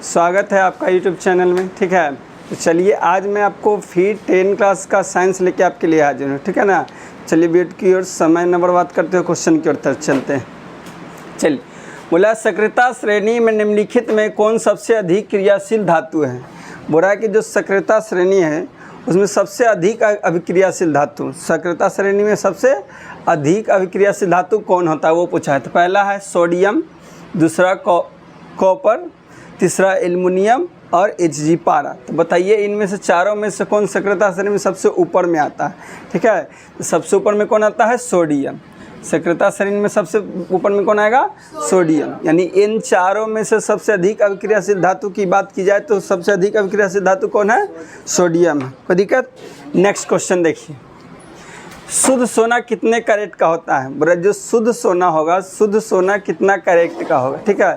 स्वागत है आपका यूट्यूब चैनल में। ठीक है, तो चलिए आज मैं आपको फिर 10 क्लास का साइंस लेके आपके लिए हाजिर हूँ। ठीक है ना, चलिए वीडियो की ओर समय न बर्बाद करते हुए क्वेश्चन की ओर तरफ चलते हैं। चलिए, बोला सक्रियता श्रेणी में निम्नलिखित में कौन सबसे अधिक क्रियाशील धातु है। बोला कि जो सक्रियता श्रेणी है उसमें सबसे अधिक अभिक्रियाशील धातु, सक्रियता श्रेणी में सबसे अधिक अभिक्रियाशील धातु कौन होता है वो पूछा है। तो पहला है सोडियम, दूसरा कॉपर, तीसरा एल्युमिनियम और Hg पारा। तो बताइए इनमें से चारों में से कौन सक्रियता श्रेणी में सबसे ऊपर में आता है। ठीक है, तो सबसे ऊपर में कौन आता है? सोडियम। सक्रियता श्रेणी में सबसे ऊपर में कौन आएगा? सोडियम। यानी इन चारों में से सबसे अधिक अभिक्रियाशील धातु की बात की जाए तो सबसे अधिक अभिक्रियाशील धातु कौन है? सोडियम है। कोई दिक्कत? नेक्स्ट क्वेश्चन देखिए, शुद्ध सोना कितने कैरेट का होता है। बोला जो शुद्ध सोना होगा, शुद्ध सोना कितना कैरेट का होगा। ठीक है,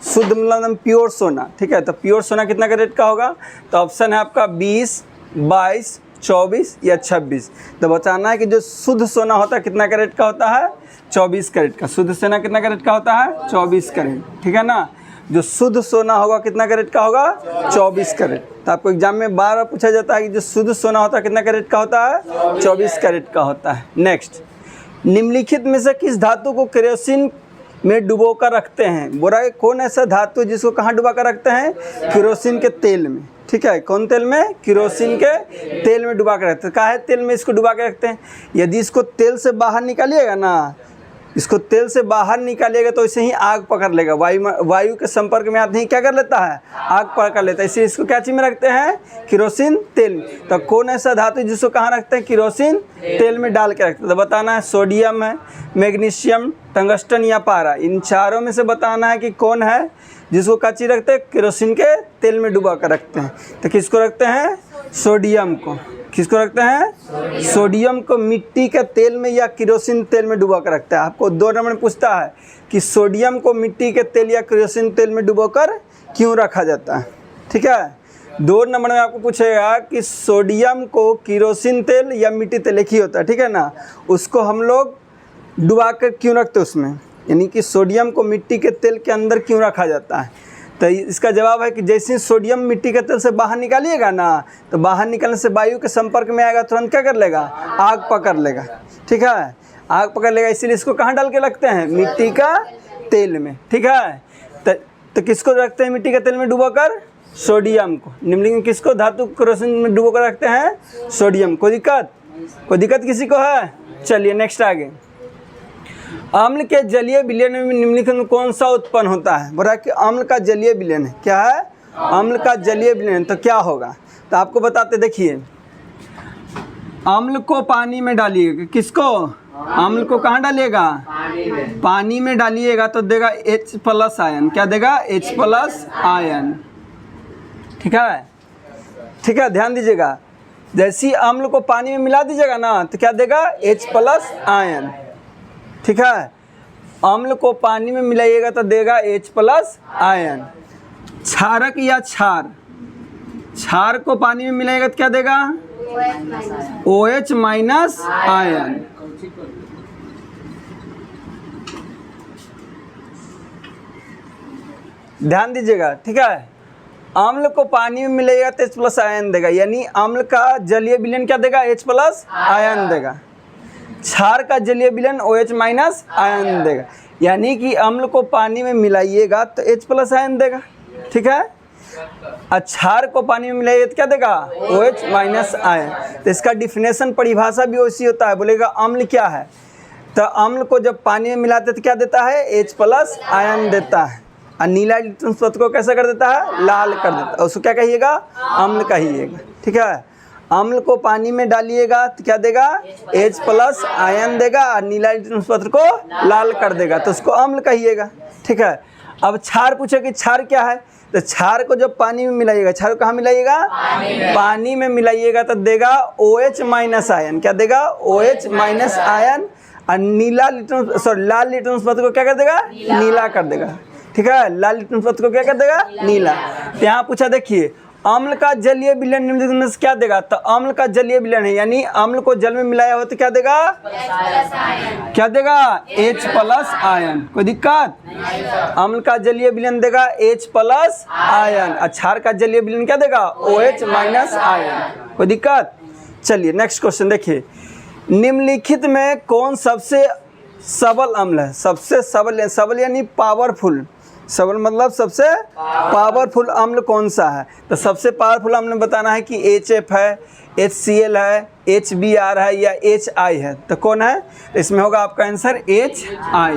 शुद्ध मतलब प्योर सोना। ठीक है, तो प्योर सोना कितना कैरेट का होगा? तो ऑप्शन है आपका 20, 22, 24 या 26। तो बताना है कि जो शुद्ध सोना होता है कितना कैरेट का होता है? 24 कैरेट का। शुद्ध सोना कितना कैरेट का होता है? 24 कैरेट। ठीक है ना, जो शुद्ध सोना होगा कितना कैरेट का होगा? 24 कैरेट। तो आपको एग्जाम में बार बार पूछा जाता है कि जो शुद्ध सोना होता है कितना कैरेट का होता है? 24 कैरेट का होता है। नेक्स्ट, निम्नलिखित में से किस धातु को केरोसिन में डुबो कर रखते हैं। बोला कौन ऐसा धातु है जिसको कहाँ डुबा कर रखते हैं? केरोसिन के तेल में। ठीक है, कौन तेल में? केरोसिन के तेल में डुबा कर रखते हैं। काहे तेल में इसको डुबा कर रखते हैं? यदि इसको तेल से बाहर निकालिएगा ना, इसको तेल से बाहर निकालिएगा तो इसे ही आग पकड़ लेगा। वायु के संपर्क में आते ही क्या कर लेता है? आग पकड़ लेता है। इसलिए इसको क्या चीज़ में रखते हैं? केरोसिन तेल में। तो कौन ऐसा धातु है जिसको कहाँ रखते हैं? केरोसिन तेल में डाल के रखते हैं। तो बताना है सोडियम है, मैग्नीशियम, टंगस्टन या पारा। इन चारों में से बताना है कि कौन है जिसको क्या चीज़ रखते हैं? केरोसिन के तेल में डुबा कर रखते हैं। तो किसको रखते हैं? सोडियम को। किसको रखते हैं? सोडियम को मिट्टी के तेल में या केरोसिन तेल में डुबा कर रखता है। आपको 2 नंबर में पूछता है कि सोडियम को मिट्टी के तेल या केरोसिन तेल में डुबोकर क्यों रखा जाता है। ठीक है, 2 नंबर में आपको पूछेगा कि सोडियम को केरोसिन तेल या मिट्टी तेल एक ही होता है। ठीक है ना, उसको हम लोग डुबा कर क्यों रखते हैं उसमें, यानी कि सोडियम को मिट्टी के तेल के अंदर क्यों रखा जाता है। तो इसका जवाब है कि जैसे सोडियम मिट्टी के तेल से बाहर निकालिएगा ना, तो बाहर निकलने से वायु के संपर्क में आएगा, तुरंत क्या कर लेगा? आग पकड़ लेगा। ठीक है, आग पकड़ लेगा। इसीलिए इसको कहाँ डाल के रखते हैं? मिट्टी का तेल में। ठीक है, तो किसको रखते हैं मिट्टी के तेल में डुबोकर? सोडियम को। निम्नलिखित किसको धातु केरोसिन में डुबोकर रखते हैं? सोडियम। कोई दिक्कत? कोई दिक्कत किसी को है? चलिए नेक्स्ट आगे, अम्ल के जलीय विलयन में निम्नलिखित में कौन सा उत्पन्न होता है। बोला कि अम्ल का जलीय विलयन है। क्या है? अम्ल का जलीय विलयन। तो क्या होगा? तो आपको बताते, देखिए, अम्ल को पानी में डालिएगा। किसको? अम्ल को कहाँ डालिएगा? पानी में डालिएगा तो देगा H+ आयन। क्या देगा? H+ ion. ठीक है, ठीक है, ध्यान दीजिएगा। जैसे ही अम्ल को पानी में मिला दीजिएगा ना तो क्या देगा? H+ ion. ठीक है, अम्ल को पानी में मिलाइएगा तो देगा H+ आयन। क्षारक या क्षार, क्षार को पानी में मिलाइएगा तो क्या देगा? OH- ion. ध्यान दीजिएगा। ठीक है, अम्ल को पानी में मिलाइएगा तो H+ आयन देगा, यानी अम्ल का जलीय विलयन क्या देगा? H+ आयन देगा। क्षार का जलीय विलयन OH- आयन देगा, यानी कि अम्ल को पानी में मिलाइएगा तो H+ आयन देगा। ठीक है, क्षार को पानी में मिलाइए तो क्या देगा? OH- ion. तो इसका डिफिनेशन परिभाषा भी वैसी होता है। बोलेगा अम्ल क्या है, तो अम्ल को जब पानी में मिलाते तो क्या देता है? H+ आयन देता है। और नीला लिट्मस पत्र को कैसा कर देता है? लाल कर देता है। उसको क्या कहिएगा? अम्ल कहिएगा। ठीक है, अम्ल को पानी में डालिएगा तो क्या देगा? H+ आयन देगा और नीला लिट्मस पत्र को लाल कर देगा, तो उसको अम्ल कहिएगा। ठीक है, अब क्षार पूछे कि क्षार क्या है, तो क्षार को जब पानी में मिलाइएगा, क्षार को कहाँ मिलाइएगा? पानी में मिलाइएगा तो देगा OH- आयन। क्या देगा? OH- ion. और लाल लिट्मस पत्र को क्या कर देगा? नीला कर देगा। ठीक है, लाल लिट्मस पत्र को क्या कर देगा? नीला। यहाँ पूछा, देखिए, अम्ल का जलीय विलयन निम्नलिखित में से क्या देगा? तो अम्ल का जलीय विलयन है, यानी अम्ल को जल में मिलाया हो तो क्या देगा? क्या देगा? H plus ion. कोई दिक्कत? अम्ल का जलीय विलयन देगा H प्लस आयन। क्षार का जलीय विलयन क्या देगा? OH minus ion. कोई दिक्कत? चलिए नेक्स्ट क्वेश्चन देखिए, निम्नलिखित में कौन सबसे सबल अम्ल है? सबसे सबल, सबल यानी पावरफुल, सबल मतलब सबसे पावरफुल अम्ल कौन सा है? तो सबसे पावरफुल अम्ल बताना है कि HF है, HCl है, HBr है या HI है। तो कौन है? इसमें होगा आपका आंसर HI।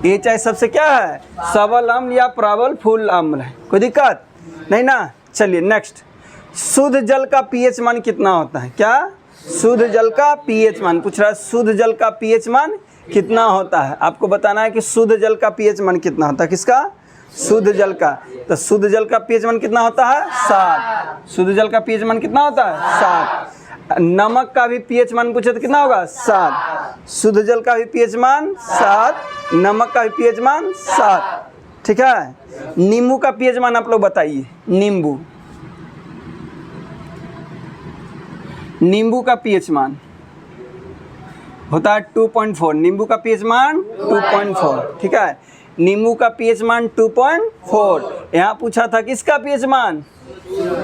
HI सबसे क्या है? सबल अम्ल या पावरफुल अम्ल है। कोई दिक्कत नहीं ना? चलिए नेक्स्ट, शुद्ध जल का pH मान कितना होता है? क्या? शुद्ध जल का pH मान पूछ रहा है। शुद्ध जल का pH मान कितना होता है? आपको बताना है कि शुद्ध जल का pH मान कितना होता है। किसका? शुद्ध जल का। तो शुद्ध जल का pH मान कितना होता है? 7। शुद्ध जल का pH मान कितना होता है? 7। नमक का भी pH मान पूछे तो कितना होगा? 7। शुद्ध जल का भी pH मान 7, नमक का भी pH मान 7। ठीक है। नींबू का pH मान आप लोग बताइए। नींबू का pH मान होता है 2.4। नींबू का pH मान 2.4। ठीक है, नींबू का pH मान 2.4। यहाँ पूछा था किसका pH मान?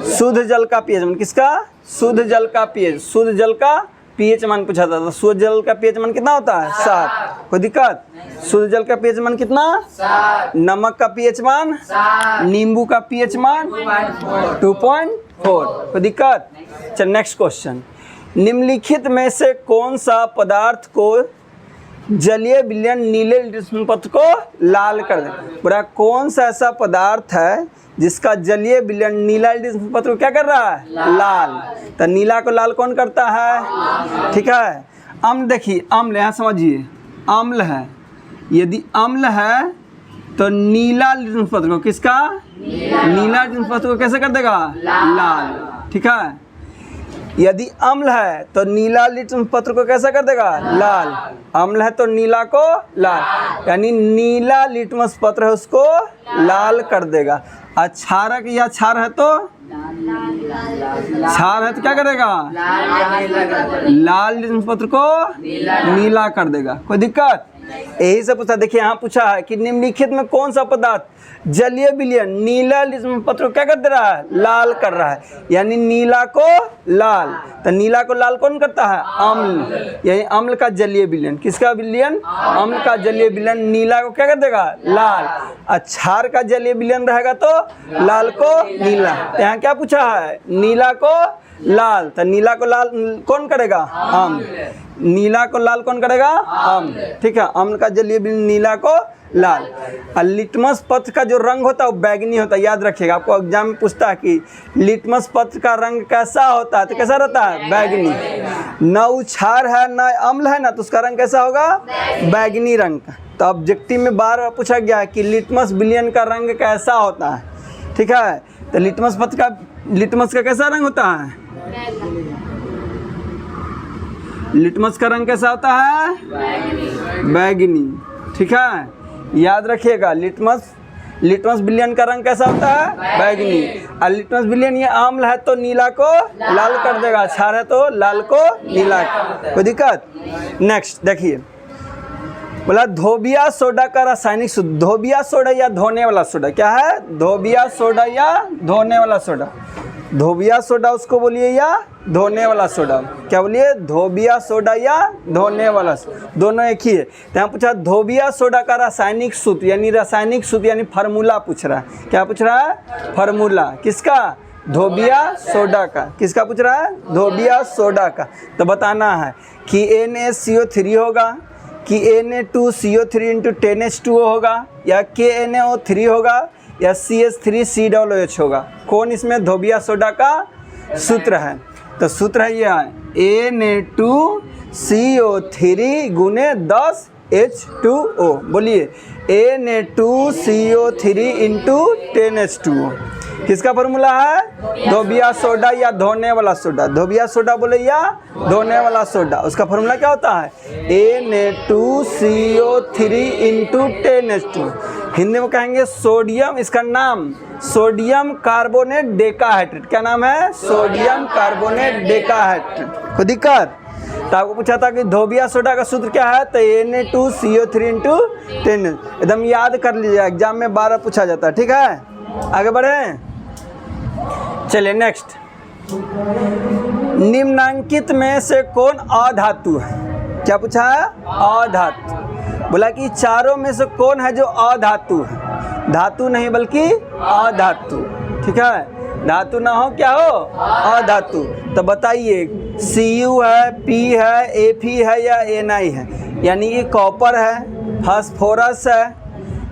शुद्ध जल का pH मान। किसका? शुद्ध जल का pH। शुद्ध जल का pH मान पूछा था। तो शुद्ध जल का pH मान कितना होता है? 7। कोई दिक्कत? शुद्ध जल का pH मान कितना? 7। नमक का pH मान 7। नींबू का pH मान 2.4। कोई दिक्कत? चल नेक्स्ट क्वेश्चन, निम्नलिखित में से कौन सा पदार्थ को जलीय विलयन नीले लिटमस पत्र को लाल कर दे? पूरा कौन सा ऐसा पदार्थ है जिसका जलीय विलयन नीला लिटमस पत्र को क्या कर रहा है? लाल। तो नीला को लाल कौन करता है? ठीक है। अम्ल देखिए, अम्ल यहाँ समझिए, अम्ल है, यदि अम्ल है तो नीला लिटमस पत्र को, किसका? नीला लिटमस पत्र को कैसे कर देगा? लाल। ठीक है। यदि अम्ल है तो नीला लिटमस पत्र को कैसा कर देगा? लाल। अम्ल है तो नीला को लाल, यानी नीला लिटमस पत्र है उसको लाल कर देगा। क्षारक या क्षार है तो क्षार है तो क्या करेगा? लाल लिटमस पत्र को नीला कर देगा। कोई दिक्कत? यही से पूछा। देखिए यहाँ पूछा है कि निम्नलिखित में कौन सा पदार्थ जलीय विलयन नीला लिटमस पत्र को क्या कर दे रहा है? लाल कर रहा है, यानी नीला को लाल। तो नीला को लाल कौन करता है? अम्ल। यानी अम्ल का जलीय विलयन, किसका विलयन? अम्ल का जलीय विलयन नीला को क्या कर देगा? लाल। क्षार का जलीय विलयन रहेगा तो लाल को नीला। तो यहाँ क्या पूछा है? नीला को लाल। तो नीला को लाल कौन करेगा? अम्ल। नीला को लाल कौन करेगा? अम्ल। ठीक है, अम्ल का जलीय विलयन नीला को लाल। लिटमस पत्र का जो रंग होता है वो बैगनी होता है। याद रखिएगा, आपको एग्जाम में पूछता है कि लिटमस पत्र का रंग कैसा होता है, तो कैसा रहता है? बैगनी। न क्षार है न अम्ल है ना, तो उसका रंग कैसा होगा? बैगनी रंग का। तो ऑब्जेक्टिव में बार पूछा गया है कि लिटमस विलयन का रंग कैसा होता है। ठीक है, तो लिटमस पत्र का, लिटमस का कैसा रंग होता है? लिटमस का रंग कैसा होता है? बैगनी। ठीक है, याद रखिएगा, लिटमस विलयन का रंग कैसा होता है? बैगनी। और लिटमस विलयन ये अम्ल है तो नीला को लाल कर देगा, क्षार है तो लाल को नीला। कोई दिक्कत? नेक्स्ट देखिए, बोला धोबिया सोडा का रासायनिक सूत्र। धोबिया सोडा या धोने वाला सोडा क्या है? धोबिया सोडा या धोने वाला सोडा। धोबिया सोडा उसको बोलिए या धोने वाला सोडा। क्या बोलिए? धोबिया सोडा या धोने वाला, दोनों एक ही है। तो यहाँ पूछा धोबिया सोडा का रासायनिक सूत्र, यानी रासायनिक सूत्र यानी फार्मूला पूछ रहा है। क्या पूछ रहा है? फार्मूला। किसका? धोबिया सोडा का। किसका पूछ रहा है? धोबिया सोडा का। तो बताना है कि NaCO3 होगा, कि Na2CO3 × 10H2O होगा, या KNO3 होगा, या CH3COOH होगा। कौन इसमें धोबिया सोडा का सूत्र है? तो सूत्र है यह है Na2CO3 × 10H2O। बोलिए Na2CO3 इंटू 10H2O। किसका फॉर्मूला है? धोबिया सोडा या धोने वाला सोडा। धोबिया सोडा बोले या धोने वाला सोडा, उसका फॉर्मूला क्या होता है? Na2CO3 into 10H2। हिंदी में कहेंगे सोडियम, इसका नाम सोडियम कार्बोनेट डेकाहाइड्रेट। क्या नाम है? Sodium carbonate decahydrate. कोई दिक्कत? तो आपको पूछा था कि धोबिया सोडा का सूत्र क्या है, तो Na2CO3 इंटू 10। एकदम याद कर लीजिए, एग्जाम में 12 पूछा जाता है। ठीक है, आगे बढ़े। चलिए नेक्स्ट, निम्नांकित में से कौन अधातु है? क्या पूछा है? अधातु। बोला कि चारों में से कौन है जो अधातु है? धातु नहीं बल्कि अधातु। ठीक है, धातु ना हो क्या हो? अधातु। तो बताइए, Cu है, P है, Fe है या Na है? यानी कि कॉपर है, फास्फोरस है,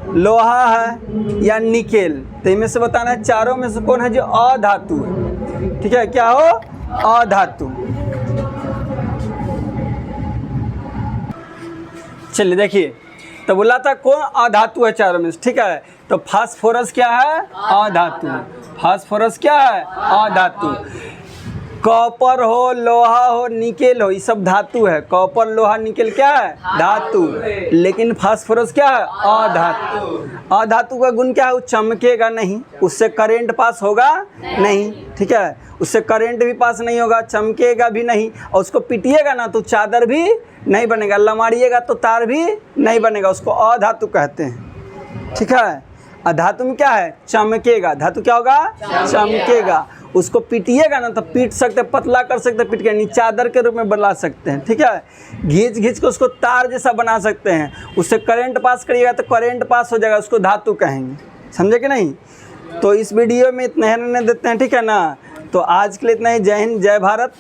लोहा है या निकेल। तो इनमें से बताना है चारों में से कौन है जो अधातु है। ठीक है, क्या हो? अधातु। चलिए देखिए, तो बोला था कौन अधातु है चारों में से। ठीक है, तो फास्फोरस क्या है? अधातु। फास्फोरस क्या है? अधातु। कॉपर हो, लोहा हो, निकेल हो, ये सब धातु है। कॉपर, लोहा, निकेल क्या है? धातु। लेकिन फास्फोरस क्या है? अधातु। अधातु का गुण क्या है? वो चमकेगा नहीं, उससे करंट पास होगा नहीं। ठीक है, उससे करंट भी पास नहीं होगा, चमकेगा भी नहीं, और उसको पिटिएगा ना तो चादर भी नहीं बनेगा, लमाड़िएगा तो तार भी नहीं बनेगा, उसको अधातु कहते हैं। ठीक है, अधातु में क्या है? चमकेगा। धातु क्या होगा? चमकेगा। उसको पीटिएगा ना तो पीट सकते, पतला कर सकते, पीट के चादर के रूप में बना सकते हैं। ठीक है, घींच घींच के उसको तार जैसा बना सकते हैं, उससे करंट पास करिएगा तो करंट पास हो जाएगा, उसको धातु कहेंगे। समझे कि नहीं? तो इस वीडियो में इतना ही रहने देते हैं। ठीक है ना, तो आज के लिए इतना ही। जय हिंद, जय भारत।